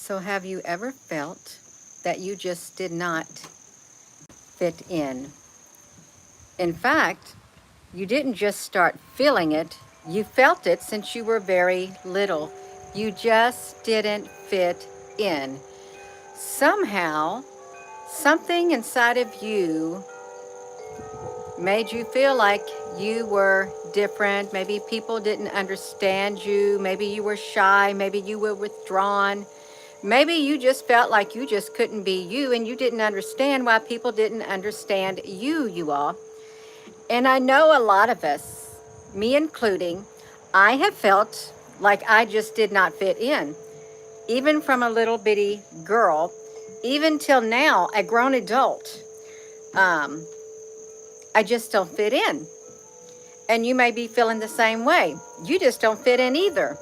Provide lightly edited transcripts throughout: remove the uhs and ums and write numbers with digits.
So have you ever felt that you just did not fit in? In fact, you didn't just start feeling it, you felt it since you were very little. You just didn't fit in. Somehow, something inside of you made you feel like you were different. Maybe people didn't understand you. Maybe you were shy. Maybe you were withdrawn. Maybe you just felt like you just couldn't be you and you didn't understand why people didn't understand you, you all. And I know a lot of us, me including, I have felt like I just did not fit in, even from a little bitty girl, even till now, a grown adult. Um, I just don't fit in. And you may be feeling the same way. You just don't fit in either.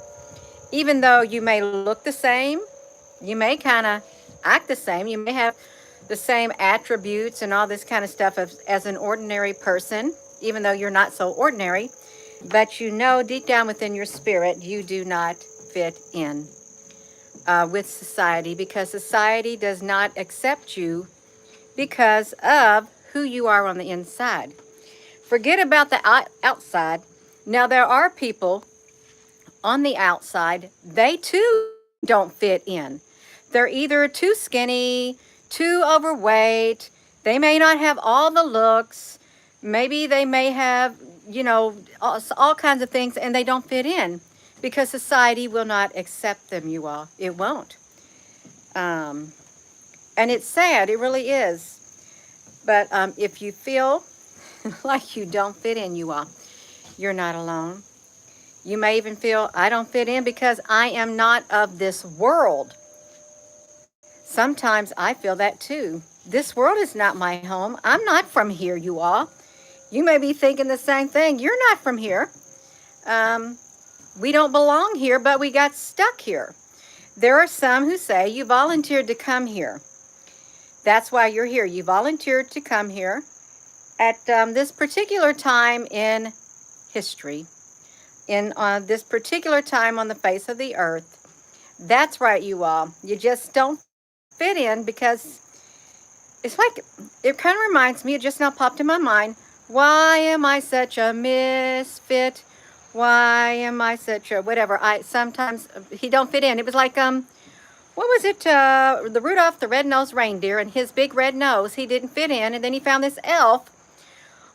Even though you may look the same, you may kind of act the same, you may have the same attributes and all this kind of stuff as an ordinary person, even though you're not so ordinary, but you know deep down within your spirit you do not fit in with society, because society does not accept you because of who you are on the inside. Forget about the outside. Now, there are people on the outside, they too don't fit in. They're either too skinny, too overweight, they may not have all the looks, maybe they may have, all kinds of things, and they don't fit in because society will not accept them, you all. It won't. Um, and it's sad, it really is. But if you feel like you don't fit in, you all, you're not alone. You may even feel, I don't fit in because I am not of this world. Sometimes I feel that too. This world is not my home. I'm not from here, you all. You may be thinking the same thing. You're not from here. Um, we don't belong here, but we got stuck here. There are some who say you volunteered to come here. That's why you're here. You volunteered to come here at this particular time in history, in this particular time on the face of the earth. That's right, you all. You just don't fit in because it's like, it kind of reminds me, it just now popped in my mind, why am I such a misfit? Why am I such a whatever? I sometimes, he don't fit in. It was like, what was it? The Rudolph the Red-Nosed Reindeer and his big red nose, he didn't fit in. And then he found this elf.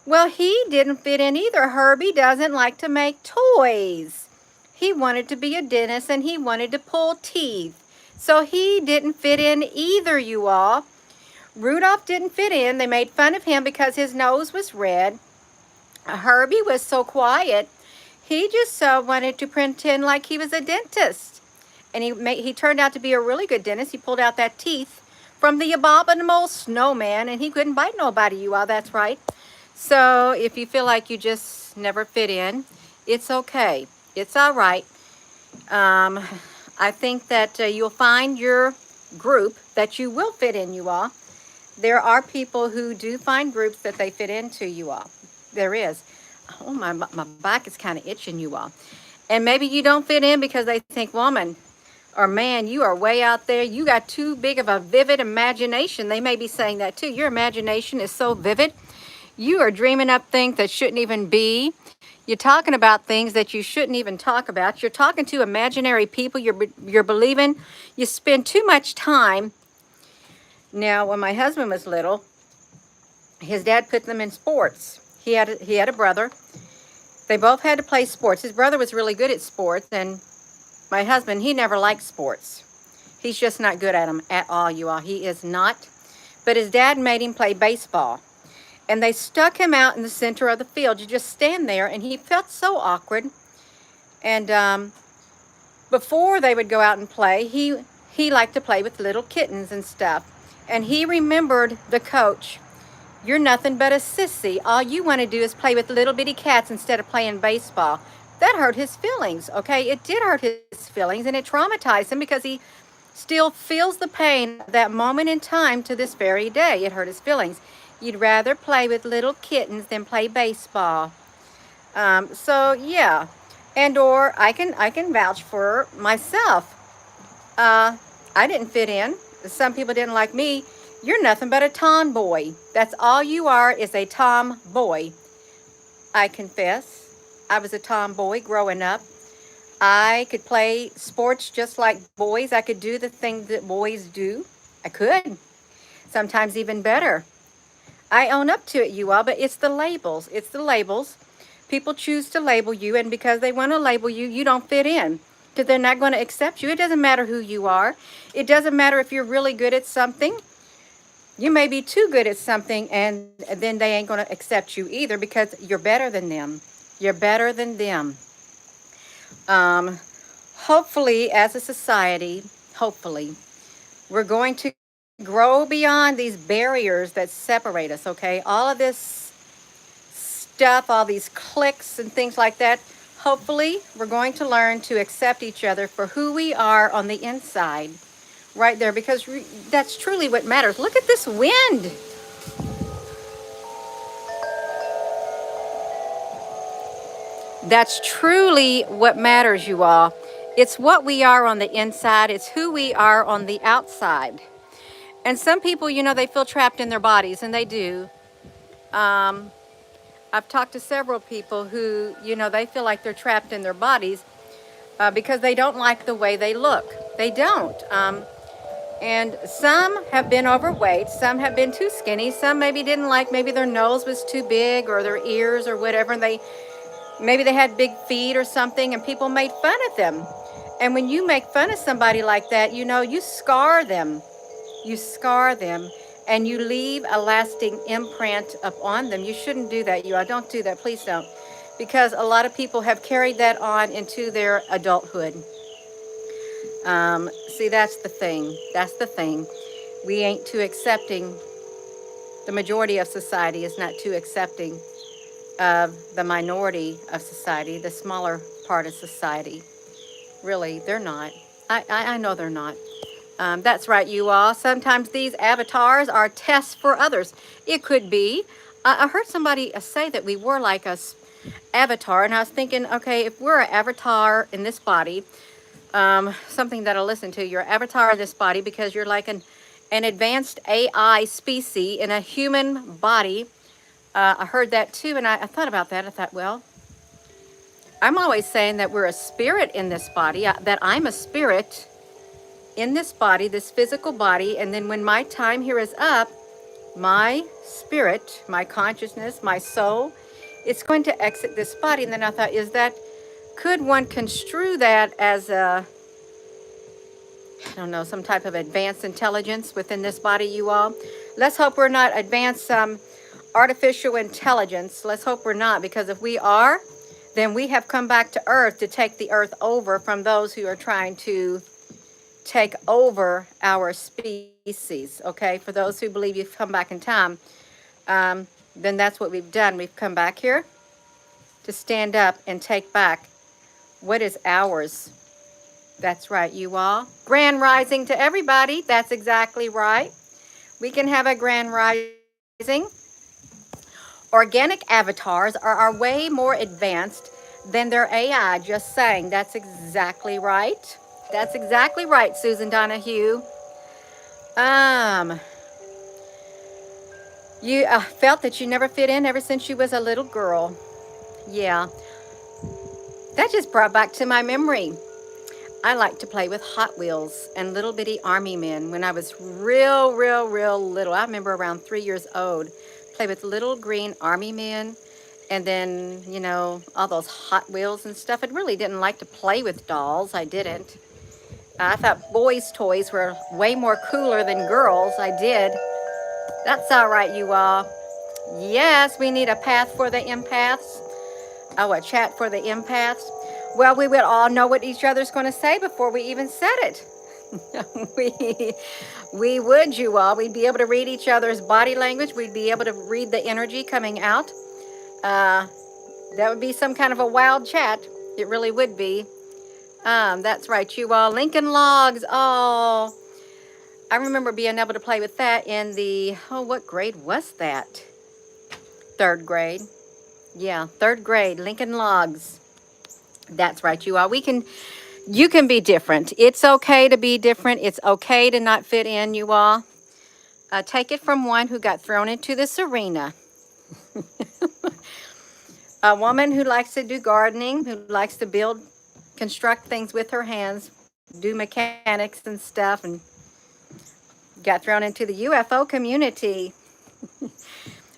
Well, he didn't fit in either. Herbie doesn't like to make toys. He wanted to be a dentist and he wanted to pull teeth. So he didn't fit in either, you all. Rudolph didn't fit in. They made fun of him because his nose was red. Herbie was so quiet. He just wanted to pretend like he was a dentist. And he turned out to be a really good dentist. He pulled out that teeth from the abominable snowman, and he couldn't bite nobody, you all. That's right. So if you feel like you just never fit in, it's okay. It's all right. I think that you'll find your group that you will fit in, you all. There are people who do find groups that they fit into, you all. There is. Oh, my back is kind of itching, you all. And maybe you don't fit in because they think, woman, or man, you are way out there. You got too big of a vivid imagination. They may be saying that too. Your imagination is so vivid. You are dreaming up things that shouldn't even be. You're talking about things that you shouldn't even talk about. You're talking to imaginary people. You're believing. You spend too much time. Now, when my husband was little, his dad put them in sports. He had a brother. They both had to play sports. His brother was really good at sports, and my husband, he never liked sports. He's just not good at them at all, you all. He is not. But his dad made him play baseball. And they stuck him out in the center of the field. You just stand there, and he felt so awkward. And before they would go out and play, he liked to play with little kittens and stuff. And he remembered the coach. You're nothing but a sissy. All you want to do is play with little bitty cats instead of playing baseball. That hurt his feelings, okay? It did hurt his feelings, and it traumatized him because he still feels the pain of that moment in time to this very day. It hurt his feelings. You'd rather play with little kittens than play baseball. So yeah, and or I can vouch for myself. I didn't fit in. Some people didn't like me. You're nothing but a tomboy. That's all you are, is a tomboy. I confess, I was a tomboy growing up. I could play sports just like boys. I could do the things that boys do. I could. Sometimes even better. I own up to it, you all, but it's the labels. It's the labels. People choose to label you, and because they want to label you, you don't fit in. Because they're not going to accept you. It doesn't matter who you are. It doesn't matter if you're really good at something. You may be too good at something, and then they ain't going to accept you either because you're better than them. You're better than them. Um, Hopefully, as a society, hopefully, we're going to grow beyond these barriers that separate us, okay? All of this stuff, all these cliques and things like that, hopefully, we're going to learn to accept each other for who we are on the inside, right there, because that's truly what matters. Look at this wind. That's truly what matters, you all. It's what we are on the inside. It's who we are on the outside. And some people, you know, they feel trapped in their bodies, and they do. Um, I've talked to several people who, you know, they feel like they're trapped in their bodies because they don't like the way they look. They don't. And some have been overweight. Some have been too skinny. Some maybe didn't like, maybe their nose was too big or their ears or whatever. And maybe they had big feet or something, and people made fun of them. And when you make fun of somebody like that, you know, you scar them. You scar them, and you leave a lasting imprint upon them. You shouldn't do that, you all. Don't do that. Please don't. Because a lot of people have carried that on into their adulthood. See, that's the thing. That's the thing. We ain't too accepting. The majority of society is not too accepting of the minority of society, the smaller part of society. Really, they're not. I know they're not. That's right, you all. Sometimes these avatars are tests for others. It could be. I heard somebody say that we were like a avatar, and I was thinking, okay, if we're an avatar in this body, something that I listen to, you're an avatar in this body because you're like an advanced AI species in a human body. I heard that too, and I thought about that. I thought, well, I'm always saying that we're a spirit in this body, that I'm a spirit in this body, this physical body, and then when my time here is up, my spirit, my consciousness, my soul, it's going to exit this body. And then I thought, could one construe that as a, I don't know, some type of advanced intelligence within this body, you all? Let's hope we're not advanced artificial intelligence. Let's hope we're not, because if we are, then we have come back to Earth to take the Earth over from those who are trying to take over our species, okay? For those who believe you've come back in time, then that's what we've done. We've come back here to stand up and take back what is ours. That's right, you all. Grand rising to everybody. That's exactly right. We can have a grand rising. Organic avatars are way more advanced than their AI, just saying. That's exactly right. That's exactly right, Susan Donahue. You felt that you never fit in ever since you was a little girl. Yeah. That just brought back to my memory. I like to play with Hot Wheels and little bitty army men when I was real little. I remember around 3 years old, play with little green army men, and then, you know, all those Hot Wheels and stuff. I really didn't like to play with dolls. I didn't. I thought boys' toys were way more cooler than girls. I did. That's all right, you all. Yes, we need a path for the empaths. Oh, a chat for the empaths. Well, we would all know what each other's going to say before we even said it. we would, you all. We'd be able to read each other's body language. We'd be able to read the energy coming out. That would be some kind of a wild chat. It really would be. That's right, you all. Lincoln Logs. Oh, I remember being able to play with that in the, what grade was that? 3rd grade. Yeah, 3rd grade, Lincoln Logs. That's right, you all. We can You can be different. It's okay to be different. It's okay to not fit in, you all. Take it from one who got thrown into this arena. A woman who likes to do gardening, who likes to build, construct things with her hands, do mechanics and stuff, and got thrown into the UFO community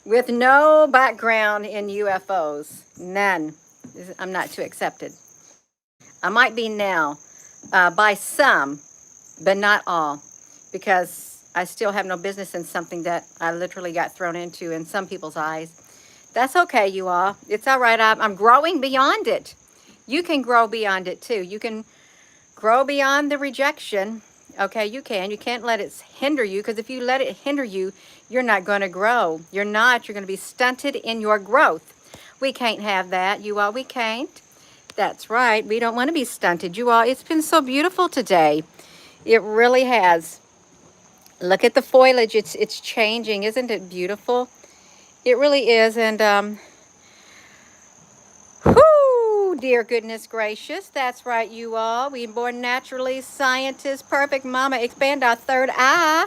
with no background in UFOs. None. I'm not too accepted. I might be now by some, but not all, because I still have no business in something that I literally got thrown into in some people's eyes. That's okay, you all. It's all right. I'm growing beyond it. You can grow beyond it too. You can grow beyond the rejection. Okay, you can. You can't let it hinder you, because if you let it hinder you, you're not going to grow. You're going to be stunted in your growth. We can't have that, you all. We can't. That's right. We don't want to be stunted, you all. It's been so beautiful today. It really has. Look at the foliage. It's changing. Isn't it beautiful? It really is. And whoo, dear goodness gracious. That's right, you all. We born naturally, scientists, perfect mama. Expand our third eye.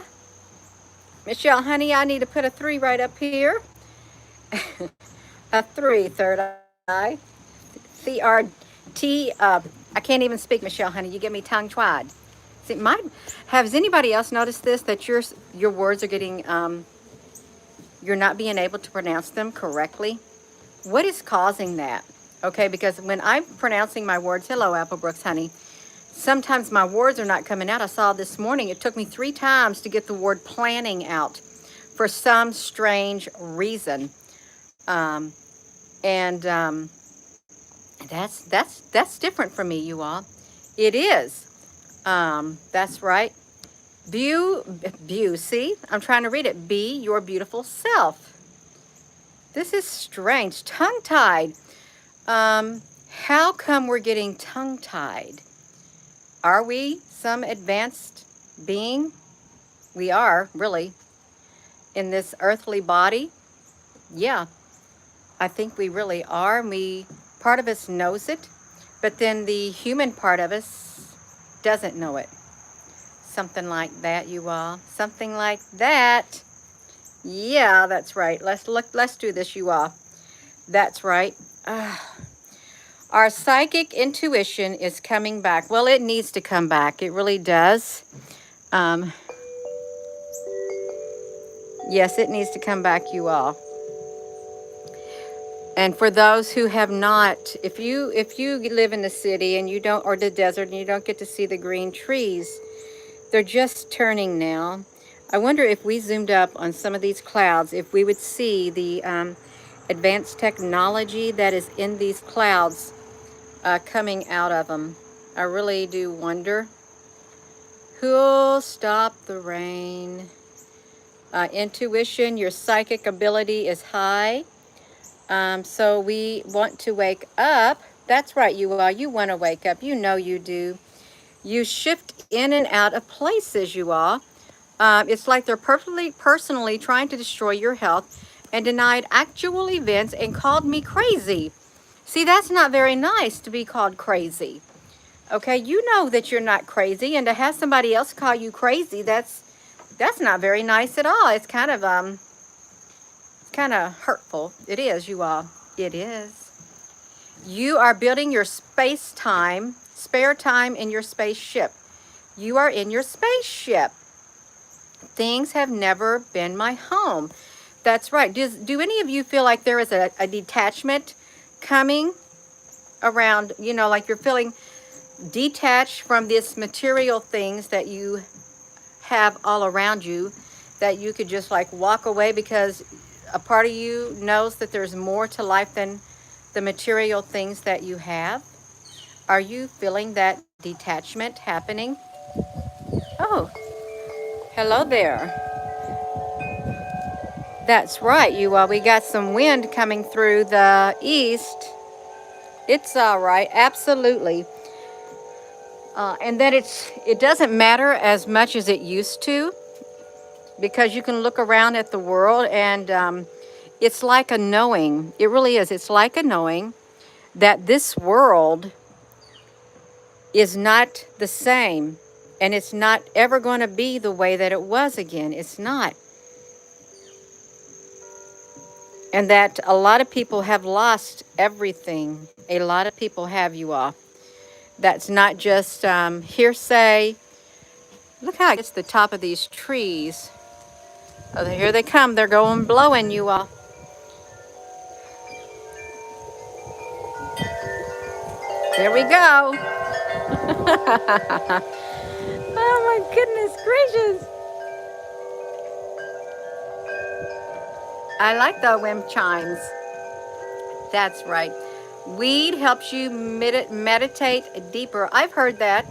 Michelle, honey, I need to put a 3 right up here. A 3, third eye. CRT. I can't even speak, Michelle, honey. You get me tongue-tied. See, has anybody else noticed this, that your words are getting, you're not being able to pronounce them correctly? What is causing that? Okay, because when I'm pronouncing my words, hello, Applebrooks, honey, sometimes my words are not coming out. I saw this morning, it took me 3 times to get the word planning out for some strange reason. That's different from me, you all. It is. That's right. See? I'm trying to read it. Be your beautiful self. This is strange. Tongue-tied. How come we're getting tongue-tied? Are we some advanced being? We are, really. In this earthly body? Yeah. I think we really are. Part of us knows it, but then the human part of us doesn't know it. Something like that, you all. Something like that. Yeah, that's right. Let's do this, you all. That's right. Our psychic intuition is coming back. Well, it needs to come back. It really does. Yes, it needs to come back, you all. And for those who have not, if you live in the city and you don't, or the desert, and you don't get to see the green trees, they're just turning now. I wonder if we zoomed up on some of these clouds, if we would see the advanced technology that is in these clouds coming out of them. I really do wonder. Who'll stop the rain? Intuition, your psychic ability is high. So we want to wake up. That's right, you all. You want to wake up. You know you do. You shift in and out of places, you all. It's like they're personally trying to destroy your health and denied actual events and called me crazy. See, that's not very nice to be called crazy. Okay, you know that you're not crazy, and to have somebody else call you crazy, that's not very nice at all. It's kind of hurtful. It is, you all. It is. You are building your spare time in your spaceship. You are in your spaceship. Things have never been my home. That's right. Do any of you feel like there is a detachment coming around, like you're feeling detached from this material things that you have all around you, that you could just like walk away, because a part of you knows that there's more to life than the material things that you have? Are you feeling that detachment happening? Oh, hello there. That's right, you all. We got some wind coming through the east. It's all right, absolutely. And then it doesn't matter as much as it used to, because you can look around at the world and it's like a knowing. It really is. It's like a knowing that this world is not the same, and it's not ever going to be the way that it was again. It's not. And that a lot of people have lost everything. A lot of people have, you all. That's not just hearsay. Look how it's the top of these trees. Oh, here they come. They're going blowing, you all. There we go. Oh my goodness gracious. I like the wind chimes. That's right. Weed helps you meditate deeper. I've heard that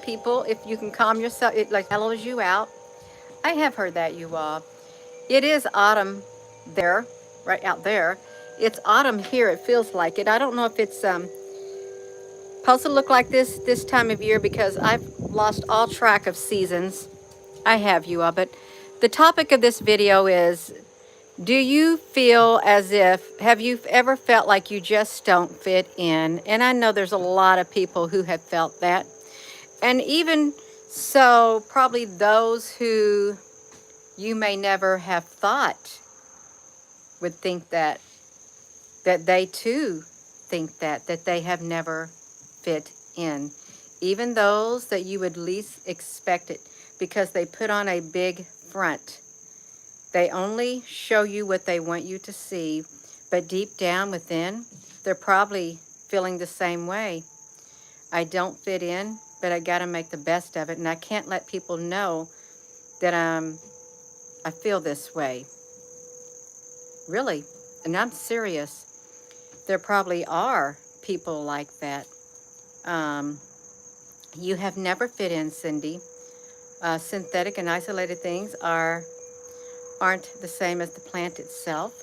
people, if you can calm yourself, it like mellows you out. I have heard that, you all. It is autumn there, right out there. It's autumn here. It feels like it. I don't know if it's supposed to look like this time of year, because I've lost all track of seasons. I have, you all. But the topic of this video is, do you feel as if, have you ever felt like you just don't fit in? And I know there's a lot of people who have felt that. And even so, probably those who you may never have thought would think that they too think that they have never fit in. Even those that you would least expect it, because they put on a big front. They only show you what they want you to see, but deep down within, they're probably feeling the same way. I don't fit in, but I got to make the best of it, and I can't let people know that I feel this way. Really, and I'm serious. There probably are people like that. You have never fit in, Cindy. Synthetic and isolated things aren't the same as the plant itself.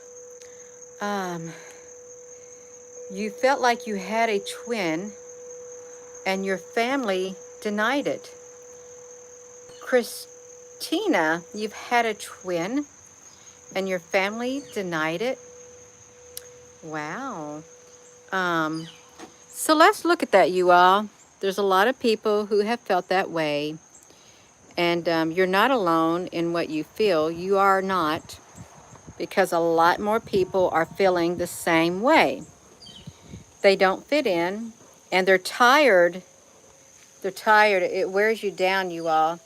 You felt like you had a twin and your family denied it. Christina, you've had a twin and your family denied it. Wow. So let's look at that, you all. There's a lot of people who have felt that way. And you're not alone in what you feel. You are not, because a lot more people are feeling the same way. They don't fit in, and they're tired. They're tired. It wears you down, you all,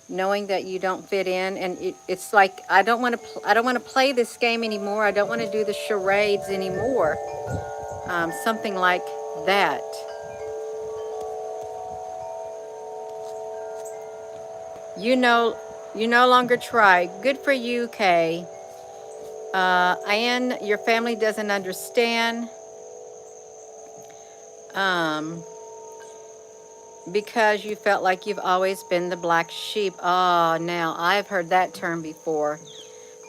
knowing that you don't fit in. And it's like, I don't want to play this game anymore. I don't want to do the charades anymore. Something like that. You no longer try. Good for you, Kay. And your family doesn't understand. Because you felt like you've always been the black sheep. Oh, now I've heard that term before.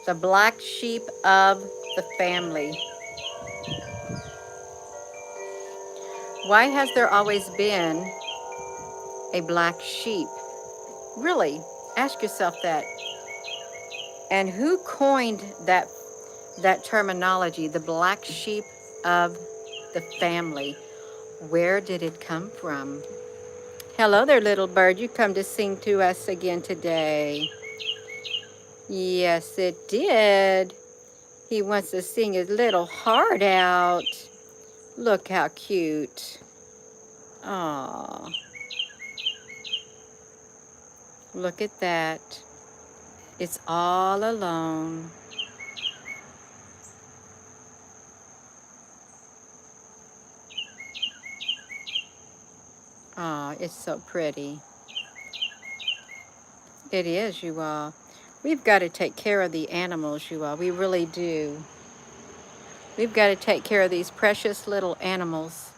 The black sheep of the family. Why has there always been a black sheep? Really, ask yourself that. And who coined that terminology, the black sheep of the family? Where did it come from? Hello there, little bird. You come to sing to us again today. Yes, it did. He wants to sing his little heart out. Look how cute. Aww. Look at that. It's all alone. Oh, it's so pretty. It is, you all. We've got to take care of the animals, you all. We really do. We've got to take care of these precious little animals,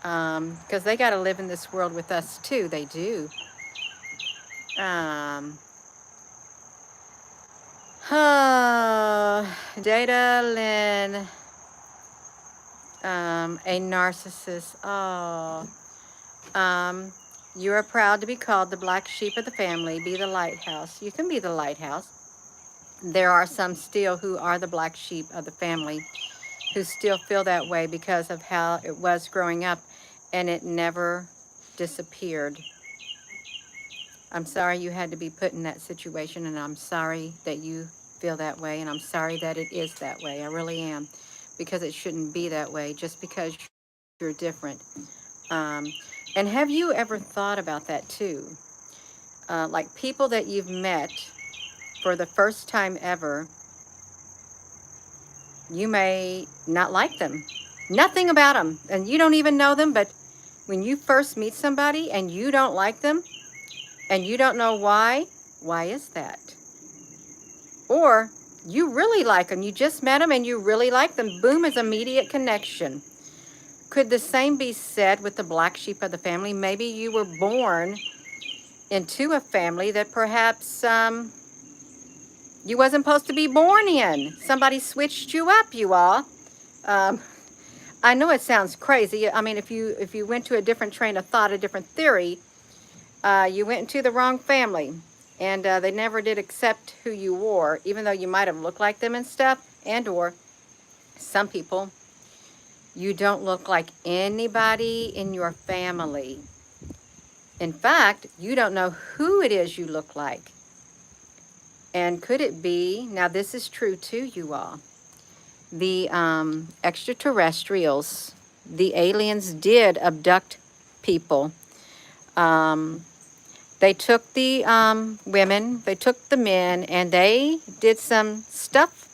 because they got to live in this world with us too. They do. Data Lynn, a narcissist. Oh. You are proud to be called the black sheep of the family. Be the lighthouse. You can be the lighthouse. There are some still who are the black sheep of the family, who still feel that way because of how it was growing up, and it never disappeared. I'm sorry you had to be put in that situation, and I'm sorry that you feel that way, and I'm sorry that it is that way. I really am, because it shouldn't be that way just because you're different. Um, and have you ever thought about that too? Like people that you've met for the first time ever, you may not like them. Nothing about them, and you don't even know them, but when you first meet somebody and you don't like them and you don't know why is that? Or you really like them, you just met them and you really like them, boom, is immediate connection. Could the same be said with the black sheep of the family? Maybe you were born into a family that perhaps you wasn't supposed to be born in. Somebody switched you up, you all. Um, I know it sounds crazy. I mean, if you went to a different train of thought, a different theory, you went into the wrong family, and they never did accept who you were, even though you might have looked like them and stuff, and or some people, you don't look like anybody in your family. In fact, you don't know who it is you look like. And could it be, now this is true too, you all, the extraterrestrials, the aliens did abduct people. They took the women, they took the men, and they did some stuff,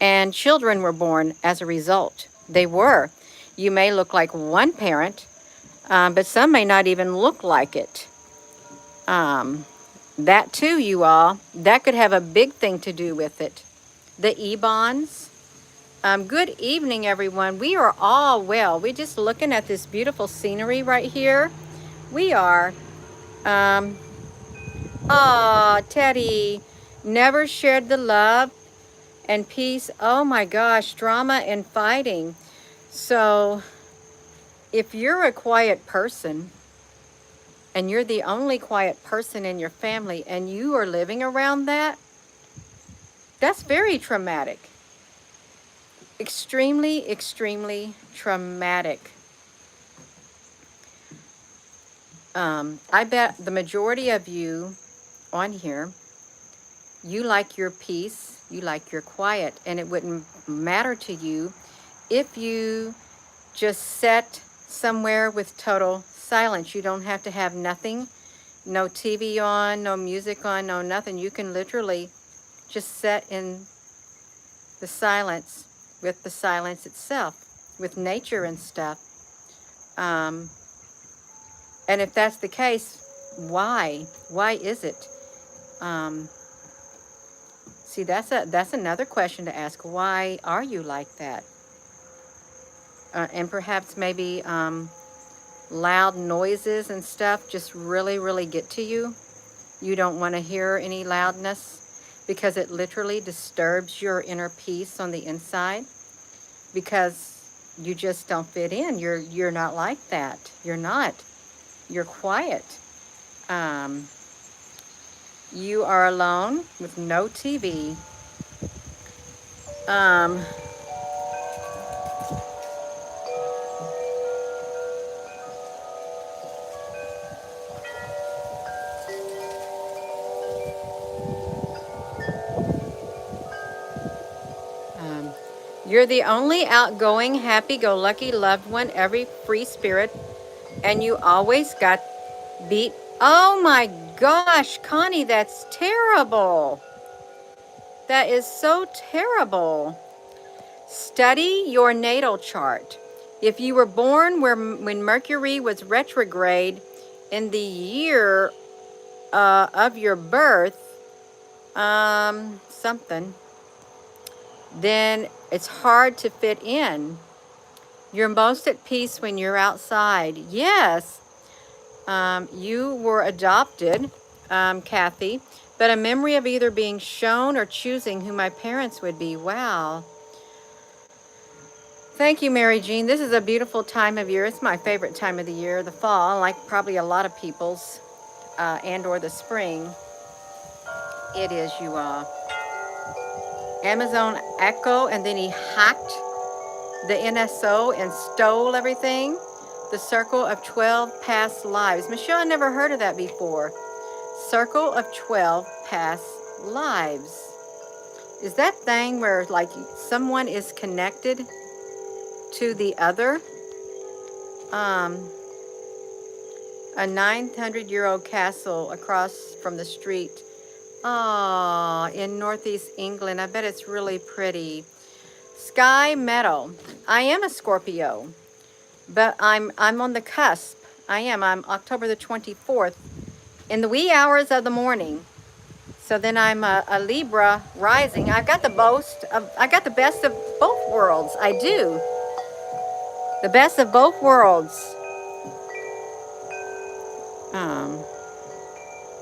and children were born as a result. They were. You may look like one parent, but some may not even look like it. That too, you all, that could have a big thing to do with it. The Ebons. Good evening, everyone. We are all well. We're just looking at this beautiful scenery right here. We are. Teddy, never shared the love and peace. Oh my gosh, drama and fighting. So if you're a quiet person and you're the only quiet person in your family and you are living around that, that's very traumatic. Extremely, extremely traumatic. I bet the majority of you on here, you like your peace, you like your quiet, and it wouldn't matter to you if you just sat somewhere with total silence. You don't have to have nothing, no TV on, no music on, no nothing. You can literally just sit in the silence with the silence itself, with nature and stuff. And if that's the case, why? Why is it? See, that's another question to ask. Why are you like that? And perhaps maybe loud noises and stuff just really, really get to you. You don't want to hear any loudness because it literally disturbs your inner peace on the inside, because you just don't fit in. You're not like that. You're not. You're quiet. You are alone with no TV. You're the only outgoing, happy-go-lucky loved one, every free spirit, and you always got beat. Oh my gosh, Connie, that's terrible. That is so terrible. Study your natal chart. If you were born when Mercury was retrograde in the year of your birth, something, then it's hard to fit in. You're most at peace when you're outside. Yes, you were adopted, Kathy, but a memory of either being shown or choosing who my parents would be. Wow. Thank you, Mary Jean. This is a beautiful time of year. It's my favorite time of the year, the fall, like probably a lot of people's, and or the spring. It is, you all. Amazon Echo, and then he hacked the NSO and stole everything. The circle of 12 past lives. Michelle, I never heard of that before. Circle of 12 past lives. Is that thing where like someone is connected to the other? A 900-year-old castle across from the street. Oh, in northeast England. I bet it's really pretty. Sky Meadow. I am a Scorpio, but I'm on the cusp. I'm October the 24th in the wee hours of the morning. So then I'm a Libra rising. I got the best of both worlds. I do. The best of both worlds.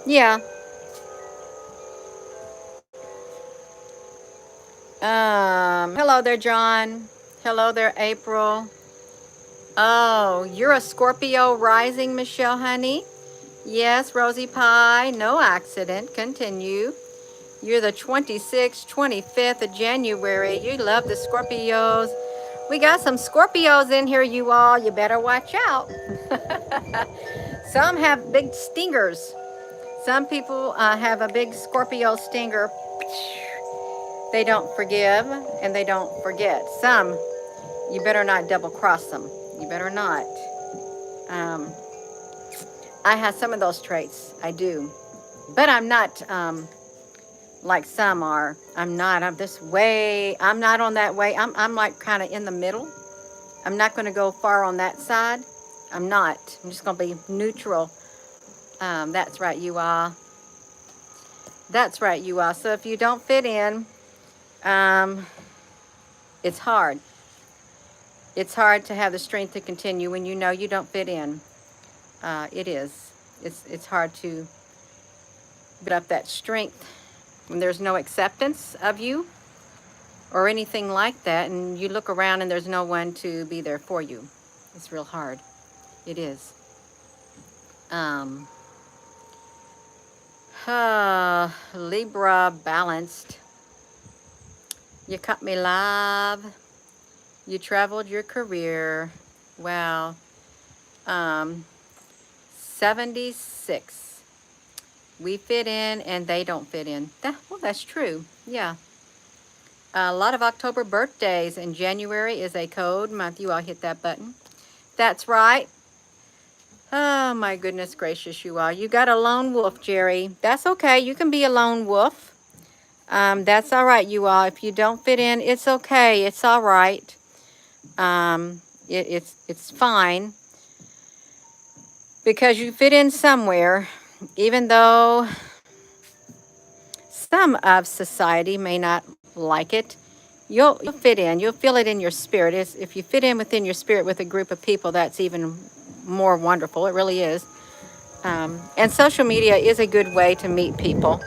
Yeah. Hello there, John. Hello there, April. Oh, you're a Scorpio rising, Michelle, honey? Yes, Rosie Pie. No accident. Continue. You're the 26th, 25th of January. You love the Scorpios. We got some Scorpios in here, you all. You better watch out. Some have big stingers. Some people have a big Scorpio stinger. They don't forgive and they don't forget. Some, you better not double cross them. You better not. I have some of those traits. I do. But I'm not like some are. I'm not. I'm this way. I'm not on that way. I'm like kind of in the middle. I'm not going to go far on that side. I'm not. I'm just going to be neutral. That's right, you are. That's right, you are. So if you don't fit in, it's hard. It's hard to have the strength to continue when you know you don't fit in. It is. It's hard to build up that strength when there's no acceptance of you or anything like that, and you look around and there's no one to be there for you. It's real hard. It is. Libra balanced. You cut me live. You traveled your career. Wow. 76. We fit in and they don't fit in. Well, that's true. Yeah. A lot of October birthdays, and January is a code month. You all hit that button. That's right. Oh, my goodness gracious, you all. You got a lone wolf, Jerry. That's okay. You can be a lone wolf. That's all right, you all. If you don't fit in, it's okay. It's all right. It's fine. Because you fit in somewhere, even though some of society may not like it. You'll fit in. You'll feel it in your spirit. If you fit in within your spirit with a group of people, that's even more wonderful. It really is. And social media is a good way to meet people.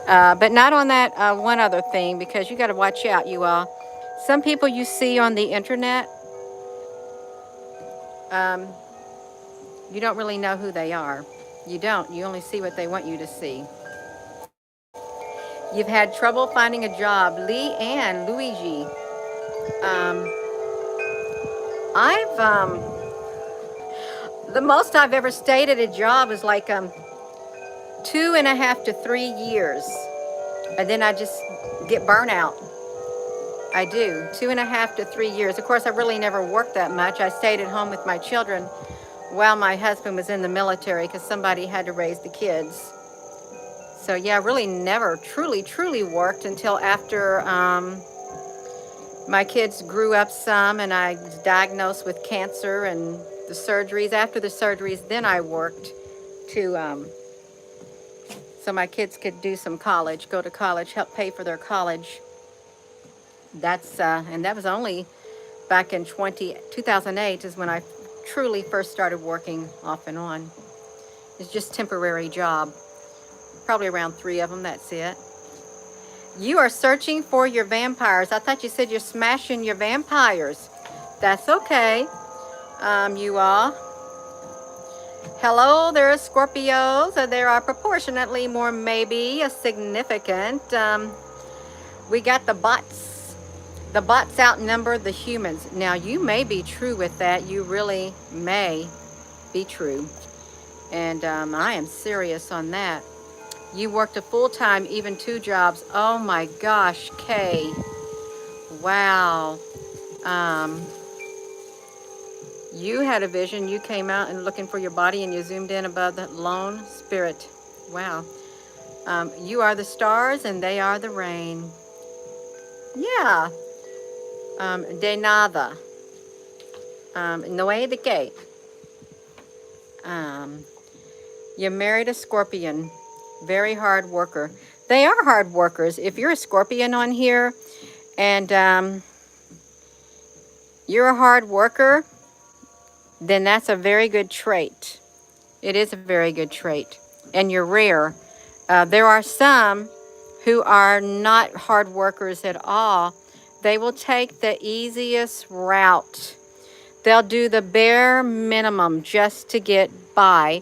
But not on that one other thing, because you got to watch out, you all. Some people you see on the internet, you don't really know who they are. You don't. You only see what they want you to see. You've had trouble finding a job. Lee Ann, Luigi. The most I've ever stayed at a job is like 2.5 to 3 years. And then I just get burnout. I do. 2.5 to 3 years. Of course, I really never worked that much. I stayed at home with my children while my husband was in the military because somebody had to raise the kids. So yeah, I really never truly worked until after my kids grew up some and I was diagnosed with cancer and the surgeries. After the surgeries, then I worked to so my kids could do some college, go to college, help pay for their college. That's and that was only back in 2008 is when I truly first started working off and on. It's just temporary job. Probably around 3 of them, that's it. You are searching for your vampires. I thought you said you're smashing your vampires. That's okay. You all. Hello, there are Scorpios. There are proportionately more, maybe, a significant. We got the bots. The bots outnumber the humans. Now, you may be true with that. You really may be true. And I am serious on that. You worked a full-time, even 2 jobs. Oh my gosh, Kay. Wow. Um, you had a vision. You came out and looking for your body and you zoomed in above the lone spirit. Wow. You are the stars and they are the rain. Yeah. De nada. No de qué. You married a scorpion. Very hard worker. They are hard workers. If you're a scorpion on here and you're a hard worker, then that's a very good trait. It is a very good trait. And you're rare. There are some who are not hard workers at all. They will take the easiest route. They'll do the bare minimum just to get by.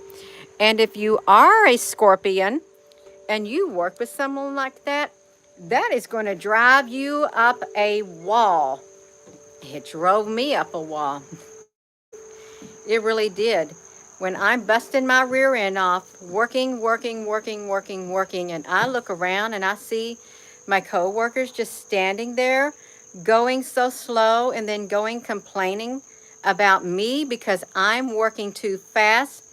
And if you are a scorpion and you work with someone like that, that is going to drive you up a wall. It drove me up a wall. It really did. When I'm busting my rear end off, working, and I look around and I see my coworkers just standing there, going so slow and then going complaining about me because I'm working too fast,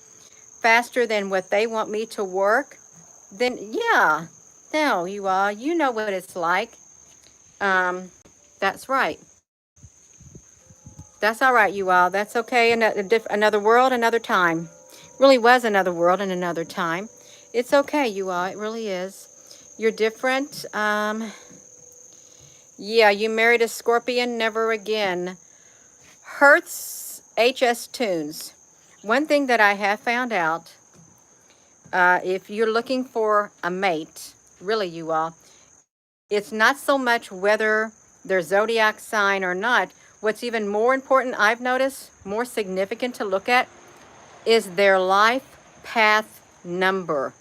faster than what they want me to work, then yeah, no, you know what it's like. That's right. That's all right, you all. That's okay. Another world, another time. Really was another world and another time. It's okay, you all. It really is. You're different. Yeah, you married a scorpion, never again. Hertz HS Tunes. One thing that I have found out, if you're looking for a mate, really you all, it's not so much whether their zodiac sign or not. What's even more important, I've noticed, more significant to look at, is their life path number.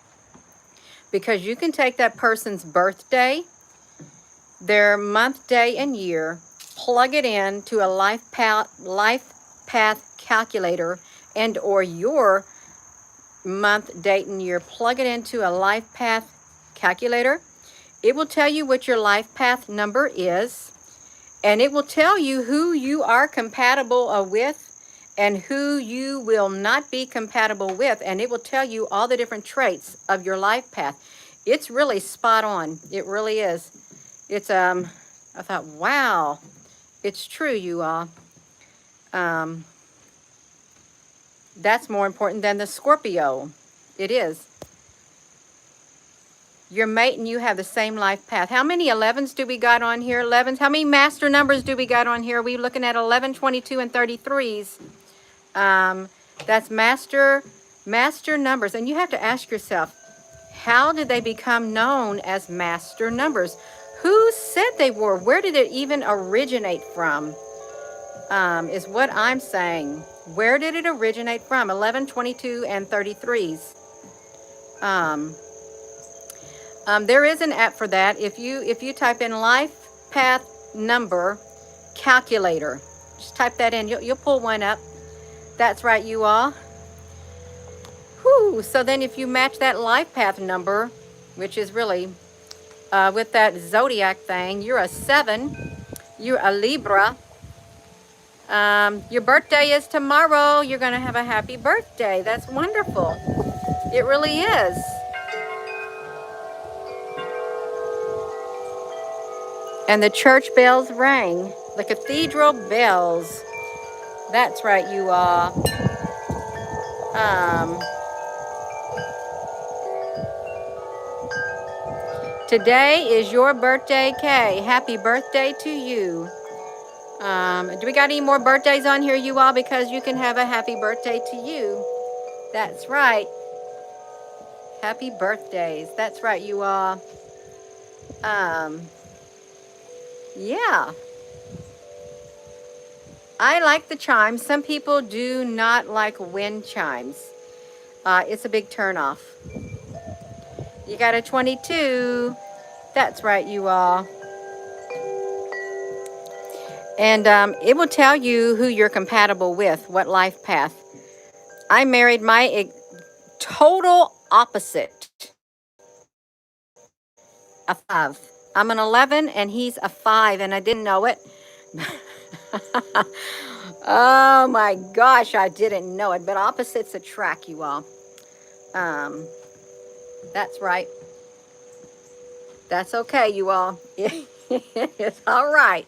Because you can take that person's birthday, their month, day, and year, plug it in to a life path calculator, and or your month, date, and year, plug it into a life path calculator. It will tell you what your life path number is, and it will tell you who you are compatible with and who you will not be compatible with, and it will tell you all the different traits of your life path. It's really spot on. It really is. It's I thought, wow, it's true, you all. That's more important than the Scorpio. It is. Your mate and you have the same life path. How many 11s do we got on here? 11s. How many master numbers do we got on here? We're looking at 11, 22, and 33s. That's master numbers. And you have to ask yourself, how did they become known as master numbers? Who said they were? Where did it even originate from? Is what I'm saying. Where did it originate from? 11, 22, and 33s. There is an app for that. If you type in life path number calculator, just type that in. You'll pull one up. That's right, you all. Whew. So then if you match that life path number, which is really with that zodiac thing, you're a 7. You're a Libra. Your birthday is tomorrow. You're going to have a happy birthday. That's wonderful. It really is. And the church bells rang, the cathedral bells. That's right, you all. Today is your birthday, Kay. Happy birthday to you. Do we got any more birthdays on here, you all? Because you can have a happy birthday to you. That's right. Happy birthdays. That's right, you all. Yeah. I like the chimes. Some people do not like wind chimes. It's a big turnoff. You got a 22. That's right, you all. And it will tell you who you're compatible with, what life path. I married my total opposite, a 5. I'm an 11 and he's a 5, and I didn't know it. Oh my gosh, I didn't know it. But opposites attract, you all. Um, that's right. That's okay, you all. It's all right.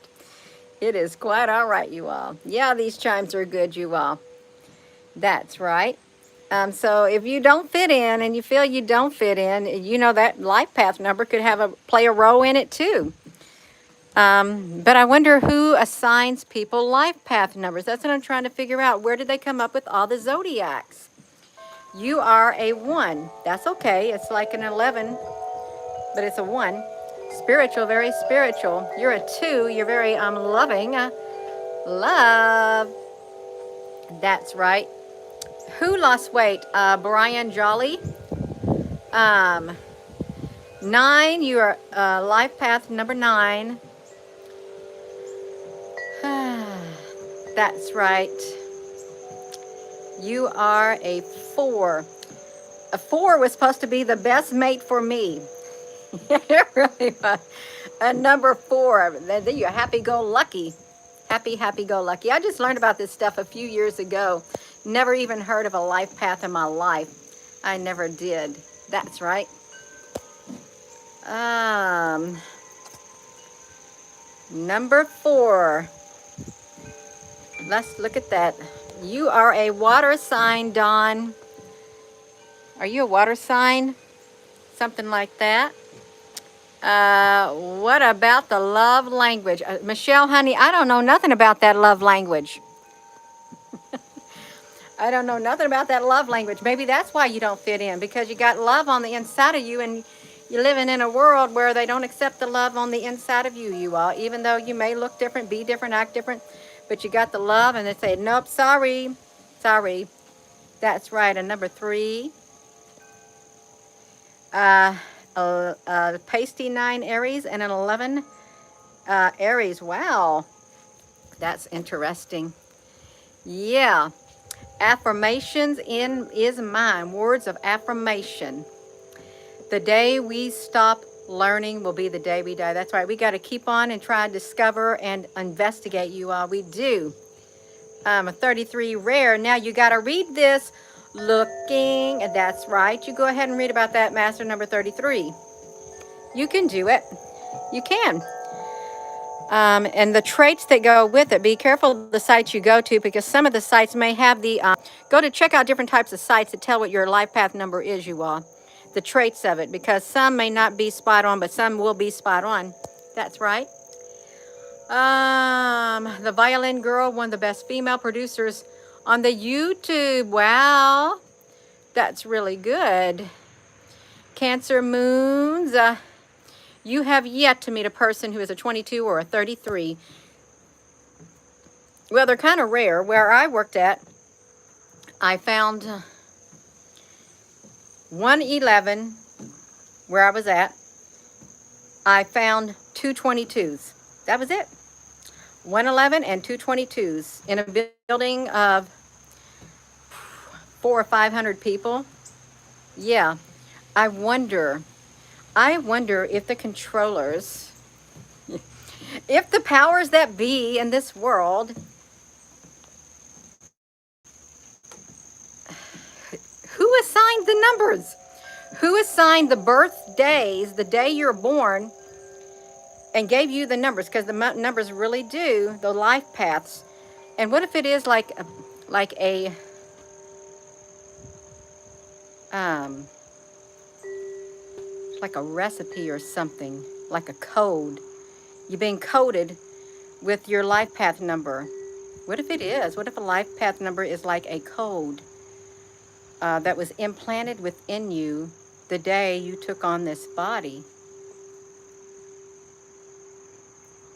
It is quite all right, you all. Yeah, these chimes are good, you all. That's right. So if you don't fit in and you feel you don't fit in, you know that life path number could play a role in it too. But I wonder who assigns people life path numbers. That's what I'm trying to figure out. Where did they come up with all the zodiacs? You are a 1. That's okay. It's like an 11, but it's a 1. Spiritual, very spiritual. You're a 2. You're very loving. Love. That's right. Who lost weight? Brian Jolly. 9, you are life path number 9. That's right. You are a 4. A 4 was supposed to be the best mate for me. It really was. A number 4. Then you're happy-go-lucky. Happy-go-lucky. I just learned about this stuff a few years ago. Never even heard of a life path in my life. I never did. That's right. Number 4. Let's look at that. You are a water sign, Dawn. Are you a water sign? Something like that. What about the love language? Michelle, honey, I don't know nothing about that love language. I don't know nothing about that love language. Maybe that's why you don't fit in, because you got love on the inside of you, and you're living in a world where they don't accept the love on the inside of you, you all. Even though you may look different, be different, act different, but you got the love, and they say, nope, sorry. That's right. And number 3. Pasty 9 Aries and an 11 Aries. Wow. That's interesting. Yeah. Affirmations is mine. Words of affirmation. The day we stop learning will be the day we die. That's right. We got to keep on and try to discover and investigate, you all. We do. A 33 rare. Now you got to read this. Looking. That's right. You go ahead and read about that, Master number 33. You can do it. You can. And the traits that go with it. Be careful of the sites you go to, because some of the sites may have the, check out different types of sites that tell what your life path number is, you all. The traits of it, because some may not be spot on, but some will be spot on. That's right. The Violin Girl, one of the best female producers on the YouTube. Wow. That's really good. Cancer Moons. You have yet to meet a person who is a 22 or a 33. Well, they're kind of rare. Where I worked at, I found 111 where I was at. I found 2 22s. That was it. 111 and 2 22s in a building of 400 or 500 people. Yeah. I wonder if the controllers, if the powers that be in this world, who assigned the numbers? Who assigned the birthdays, the day you're born, and gave you the numbers? Because the numbers really do, the life paths. And what if it is like a recipe or something, like a code? You're being coded with your life path number. What if it is? What if a life path number is like a code that was implanted within you the day you took on this body?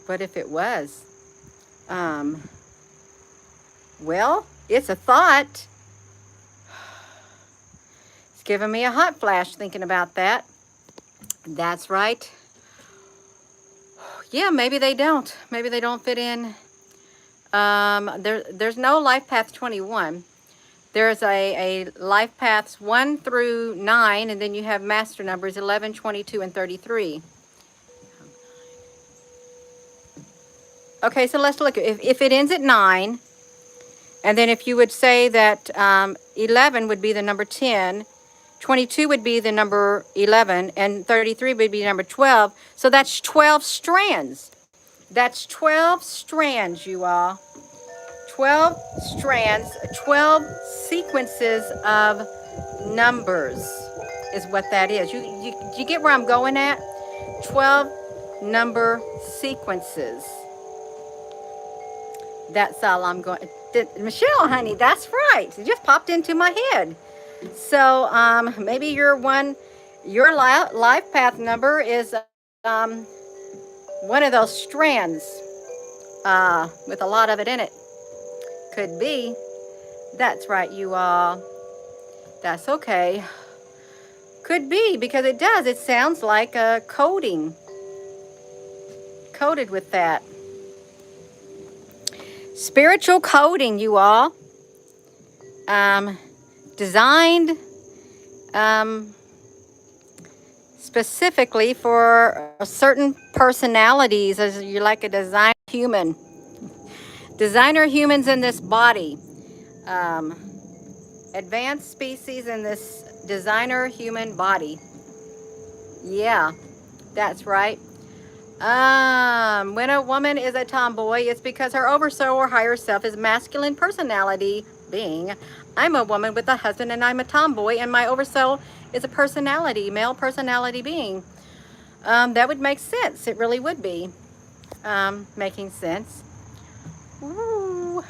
What if it was? Well, it's a thought. It's giving me a hot flash thinking about that. That's right. Yeah, maybe they don't. Maybe they don't fit in There's no life path 21. There's a life paths 1 through 9, and then you have master numbers 11, 22, and 33. Okay, so let's look. If it ends at 9, and then if you would say that 11 would be the number 10, 22 would be the number 11, and 33 would be number 12. So that's 12 strands. That's 12 strands, you all. 12 strands, 12 sequences of numbers is what that is. You get where I'm going at? 12 number sequences. That's all I'm going. Michelle, honey, that's right. It just popped into my head. So maybe your life path number is one of those strands with a lot of it in it. Could be. That's right, you all. That's okay. Could be, because it does. It sounds like a coding. Coded with that. Spiritual coding, you all. Designed specifically for certain personalities, as you're like a designer human. Designer humans in this body. Advanced species in this designer human body. Yeah, that's right. When a woman is a tomboy, it's because her oversoul or higher self is masculine personality being. I'm a woman with a husband and I'm a tomboy, and my oversoul is a personality, male personality being. That would make sense. It really would be making sense. Ooh.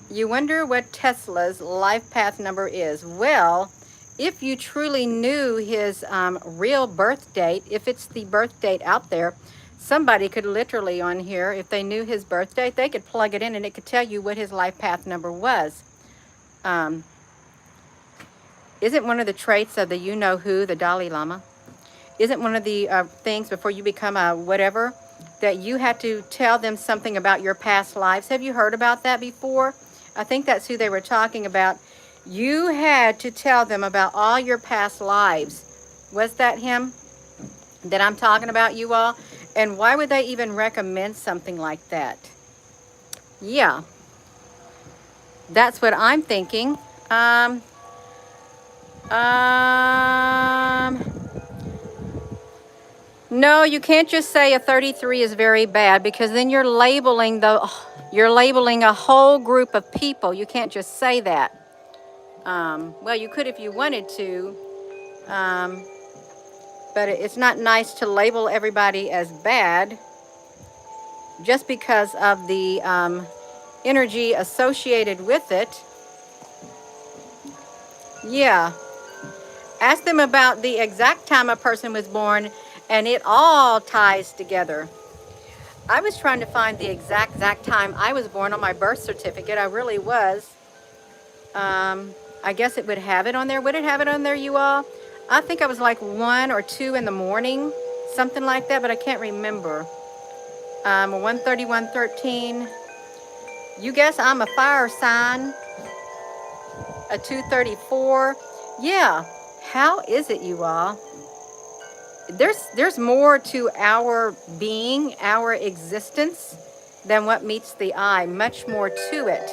You wonder what Tesla's life path number is. Well, if you truly knew his real birth date, if it's the birth date out there, somebody could literally on here, if they knew his birth date, they could plug it in and it could tell you what his life path number was. Isn't one of the traits of the you-know-who, the Dalai Lama, isn't one of the things before you become a whatever, that you had to tell them something about your past lives? Have you heard about that before? I think that's who they were talking about. You had to tell them about all your past lives. Was that him that I'm talking about, you all? And why would they even recommend something like that? Yeah, that's what I'm thinking. No, you can't just say a 33 is very bad, because then you're labeling a whole group of people. You can't just say that. Well, you could if you wanted to, but it's not nice to label everybody as bad just because of the energy associated with it. Yeah. Ask them about the exact time a person was born, and it all ties together. I was trying to find the exact time I was born on my birth certificate. I really was. I guess it would have it on there. Would it have it on there, you all? I think I was like 1 or 2 in the morning, something like that, but I can't remember. 1:31:13. You guess I'm a fire sign. A 2:34. Yeah. How is it, you all? There's more to our being, our existence, than what meets the eye. Much more to it.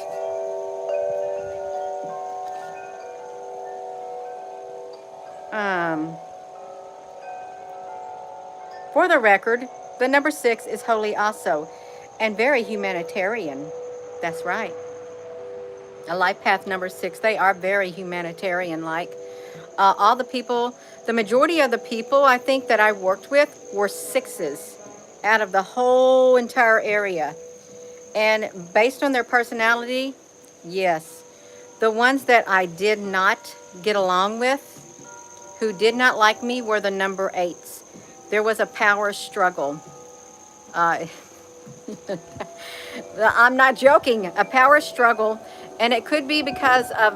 For the record, the number 6 is holy also, and very humanitarian. That's right. A life path number 6, they are very humanitarian-like. All the people, the majority of the people I think that I worked with were 6s out of the whole entire area. And based on their personality, yes. The ones that I did not get along with, who did not like me, were the number 8s. There was a power struggle. I'm not joking, a power struggle. And it could be because of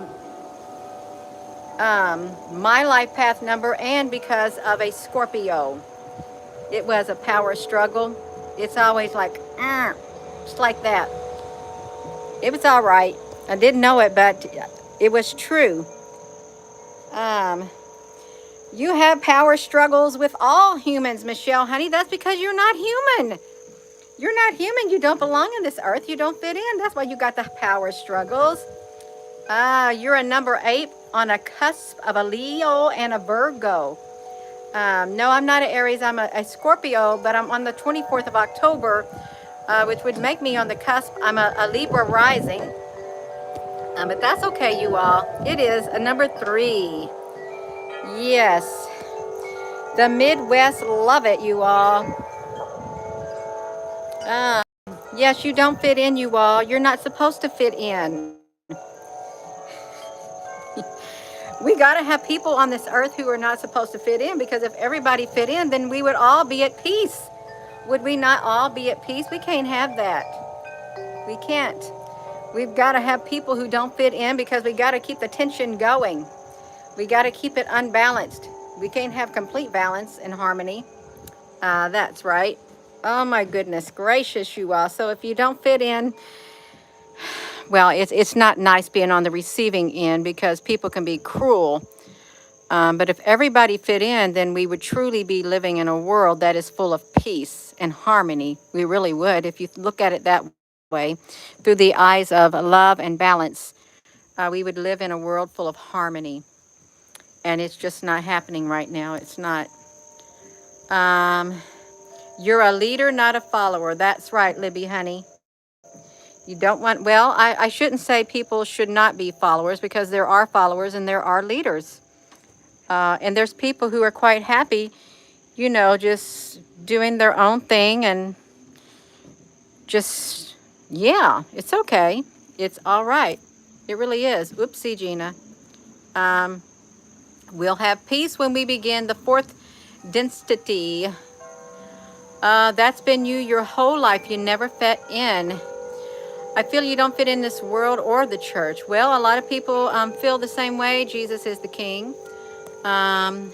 my life path number and because of a Scorpio. It was a power struggle. It's always like, just like that. It was all right. I didn't know it, but it was true. Um, you have power struggles with all humans, Michelle, honey. That's because you're not human. You're not human. You don't belong in this earth. You don't fit in. That's why you got the power struggles. You're a number 8 on a cusp of a Leo and a Virgo. No, I'm not an Aries. I'm a Scorpio, but I'm on the 24th of October, which would make me on the cusp. I'm a Libra rising. But that's okay, you all. It is a number 3. Yes. The Midwest love it, you all. Yes, you don't fit in, you all. You're not supposed to fit in. We got to have people on this earth who are not supposed to fit in, because if everybody fit in, then we would all be at peace. Would we not all be at peace? We can't have that. We can't. We've got to have people who don't fit in, because we got to keep the tension going. We got to keep it unbalanced. We can't have complete balance and harmony. That's right. Oh my goodness gracious, you all. So if you don't fit in, well, it's not nice being on the receiving end, because people can be cruel. But if everybody fit in, then we would truly be living in a world that is full of peace and harmony. We really would, if you look at it that way, through the eyes of love and balance. We would live in a world full of harmony. And it's just not happening right now. It's not. You're a leader, not a follower. That's right, Libby, honey. You don't want, well, I shouldn't say people should not be followers, because there are followers and there are leaders. And there's people who are quite happy, you know, just doing their own thing and just, yeah, it's okay. It's all right. It really is. Oopsie, Gina. We'll have peace when we begin the 4th density. That's been you your whole life. You never fit in. I feel you don't fit in this world or the church. Well, a lot of people feel the same way. Jesus is the king. God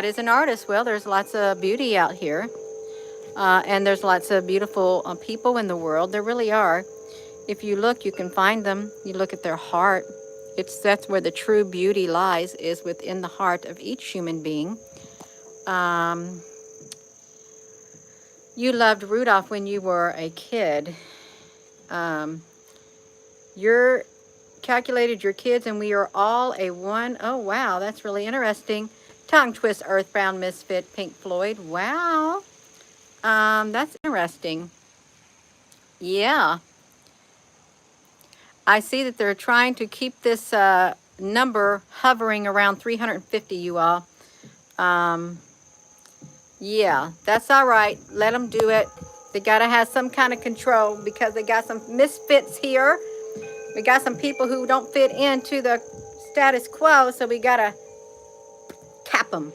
is an artist. Well, there's lots of beauty out here. And there's lots of beautiful people in the world. There really are. If you look, you can find them. You look at their heart. That's where the true beauty lies, is within the heart of each human being. You loved Rudolph when you were a kid. You're calculated your kids, and we are all a one. Oh, wow, that's really interesting. Tongue twist, Earthbound Misfit, Pink Floyd. Wow. That's interesting. Yeah. I see that they're trying to keep this number hovering around 350, you all. Yeah, that's all right. Let them do it. They got to have some kind of control, because they got some misfits here. We got some people who don't fit into the status quo, so we got to cap them.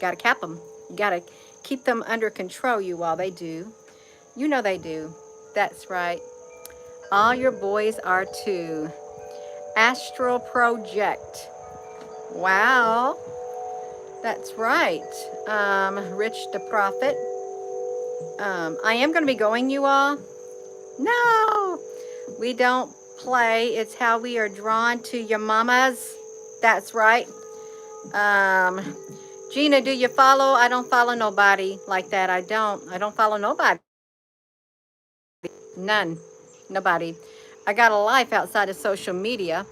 Got to cap them. You got to keep them under control, you all. They do. You know they do. That's right. All your boys are too. Astral project. Wow. That's right. Rich the Prophet. I am going to be going, you all. No, we don't play. It's how we are drawn to your mamas. That's right. Gina, do you follow? I don't follow nobody like that. I don't follow nobody. None. Nobody. I got a life outside of social media.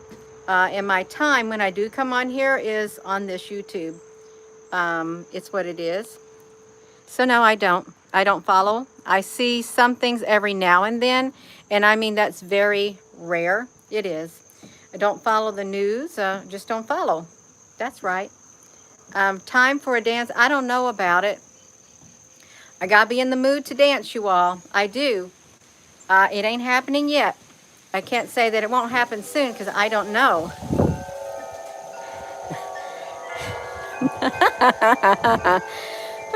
And my time when I do come on here is on this YouTube. It's what it is. So no, I don't follow. I see some things every now and then, and I mean that's very rare. It is. I don't follow the news. Just don't follow. That's right. Time for a dance. I don't know about it. I gotta be in the mood to dance, you all. I do. It ain't happening yet. I can't say that it won't happen soon, because I don't know.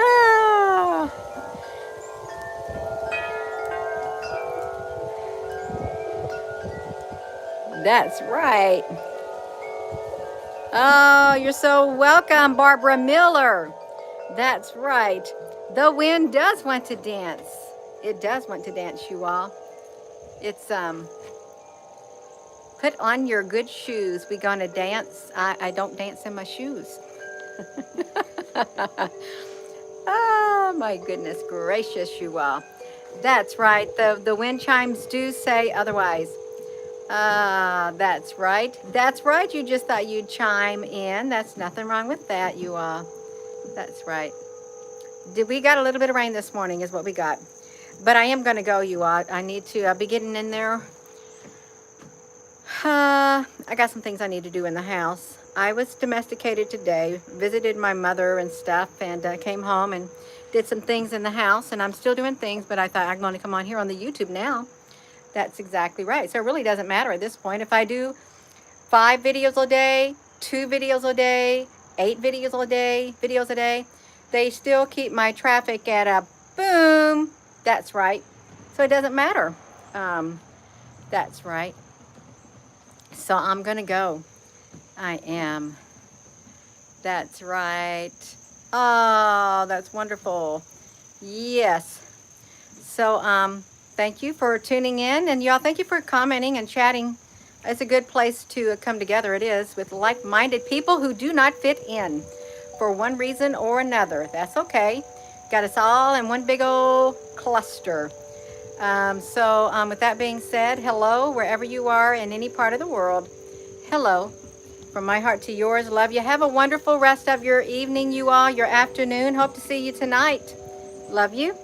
Ah. That's right. Oh, you're so welcome, Barbara Miller. That's right. The wind does want to dance. It does want to dance, you all. It's put on your good shoes. We gonna dance. I don't dance in my shoes. Oh my goodness gracious, you all. That's right. The wind chimes do say otherwise. That's right. That's right. You just thought you'd chime in. That's nothing wrong with that, you all. That's right. We got a little bit of rain this morning is what we got. But I am going to go, you all. I need to, I'll be getting in there. I got some things I need to do in the house. I was domesticated today, visited my mother and stuff, and came home and did some things in the house. And I'm still doing things, but I thought I'm going to come on here on the YouTube now. That's exactly right. So it really doesn't matter at this point. If I do 5 videos a day, 2 videos a day, 8 videos a day, they still keep my traffic at a boom. That's right. So it doesn't matter. That's right. So I'm going to go. I am. That's right. Oh, that's wonderful. Yes. So, thank you for tuning in, and y'all, thank you for commenting and chatting. It's a good place to come together. It is, with like-minded people who do not fit in for one reason or another. That's okay. Got us all in one big old cluster. With that being said, hello, wherever you are in any part of the world. Hello, from my heart to yours. Love you. Have a wonderful rest of your evening, you all, your afternoon. Hope to see you tonight. Love you.